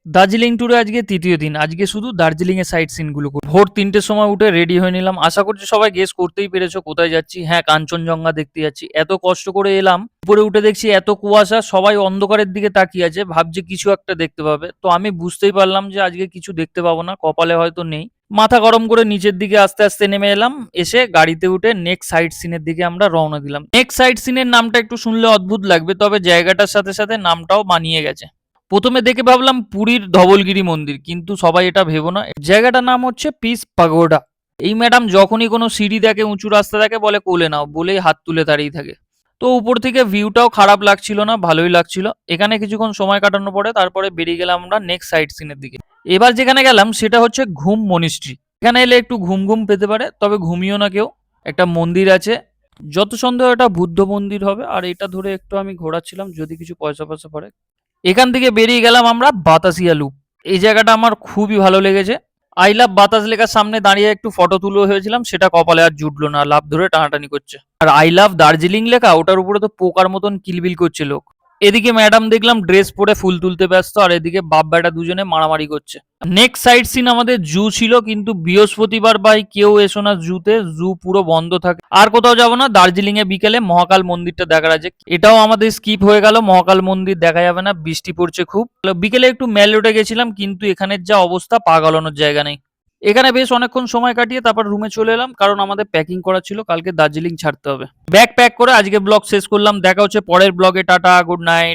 দার্জিলিং ট্যুরে আজকে ৩য় দিন। আজকে শুধু দার্জিলিং এর সাইট সিন গুলো করব। ভোর ৩টের সময় উঠে রেডি হয়ে নিলাম। আশা করছি সবাই গেস করতেই পেরেছো কোথায় যাচ্ছি। হ্যাঁ, কাঞ্চনজঙ্ঘা দেখতে যাচ্ছি। এত কষ্ট করে এলাম। উপরে উঠে দেখছি এত কুয়াশা, সবাই অন্ধকারের দিকে তাকিয়ে আছে। ভাবছে কিছু একটা দেখতে পাবে। তো আমি বুঝতেই পারলাম যে আজকে কিছু দেখতে পাবো না। কপালে হয়তো নেই। মাথা গরম করে নিচের দিকে আস্তে আস্তে নেমে এলাম। এসে গাড়িতে উঠে নেক্সট সাইট সিনের দিকে আমরা রওনা দিলাম। নেক্সট সাইট সিনের নামটা একটু শুনলে অদ্ভুত লাগবে, তবে জায়গাটার সাথে সাথে নামটাও মানিয়ে গেছে। প্রথমে দেখে ভাবলাম পুরীর ধবলগিরি মন্দির, কিন্তু সবাই এটা ভেবো না। জায়গাটার নাম হচ্ছে পিস পাগোডা। এই ম্যাডাম যখনই কোনো সিঁড়ি দেখে, উঁচু রাস্তা দেখে, বলে কোলে নাও, বলেই হাত তুলে দাঁড়িয়ে থাকে। তো উপর থেকে ভিউটাও খারাপ লাগছিল না, ভালোই লাগছিল। এখানে কিছুক্ষণ সময় কাটানোর পরে তারপরে বেরিয়ে গেলাম আমরা নেক্সট সাইট সিনের দিকে। এবার যেখানে গেলাম সেটা হচ্ছে ঘুম মনিস্ট্রি। এখানে এলে একটু ঘুম ঘুম পেতে পারে, তবে ঘুমিও না কেউ। একটা মন্দির আছে, যত সন্দেহ এটা বুদ্ধ মন্দির হবে। আর এটা ধরে একটু আমি ঘোরাচ্ছিলাম, যদি কিছু পয়সা পয়সা পড়ে। এখান থেকে বেরিয়ে গেলাম আমরা বাতাসিয়া লুপ। এই জায়গাটা আমার খুবই ভালো লেগেছে। আই লাভ বাতাস লেখার সামনে দাঁড়িয়ে একটু ফটো তুলে হয়েছিলাম, সেটা কপালে আর জুটলো না, লাভ ধরে টানাটানি করছে। আর আই লাভ দার্জিলিং লেখা, ওটার উপরে তো পোকার মতন কিলবিল করছে লোক। এদিকে ম্যাডাম দেখলাম ড্রেস পরে ফুল তুলতে ব্যস্ত, আর এদিকে বাপ বেটা দুজনে মারামারি করছে। নেক্সট সাইট সিন আমাদের জু ছিল, কিন্তু বৃহস্পতিবার ভাই কেউ এসো না জুতে, জু পুরো বন্ধ থাকে। আর কোথাও যাবো না, দার্জিলিং এ বিকেলে মহাকাল মন্দিরটা দেখার আছে। এটাও আমাদের স্কিপ হয়ে গেল, মহাকাল মন্দির দেখা যাবে না, বৃষ্টি পড়ছে খুব। বিকেলে একটু মেল রোডে গেছিলাম, কিন্তু এখানের যা অবস্থা, পা গলানোর জায়গা নেই। এখানে বেশ অনেকক্ষণ সময় কাটিয়ে তারপর রুমে চলে এলাম, কারণ আমাদের প্যাকিং করা ছিল, কালকে দার্জিলিং ছাড়তে হবে। ব্যাগ প্যাক করে আজকে ব্লগ শেষ করলাম। দেখা হচ্ছে পরের ব্লগে। Tata, good night.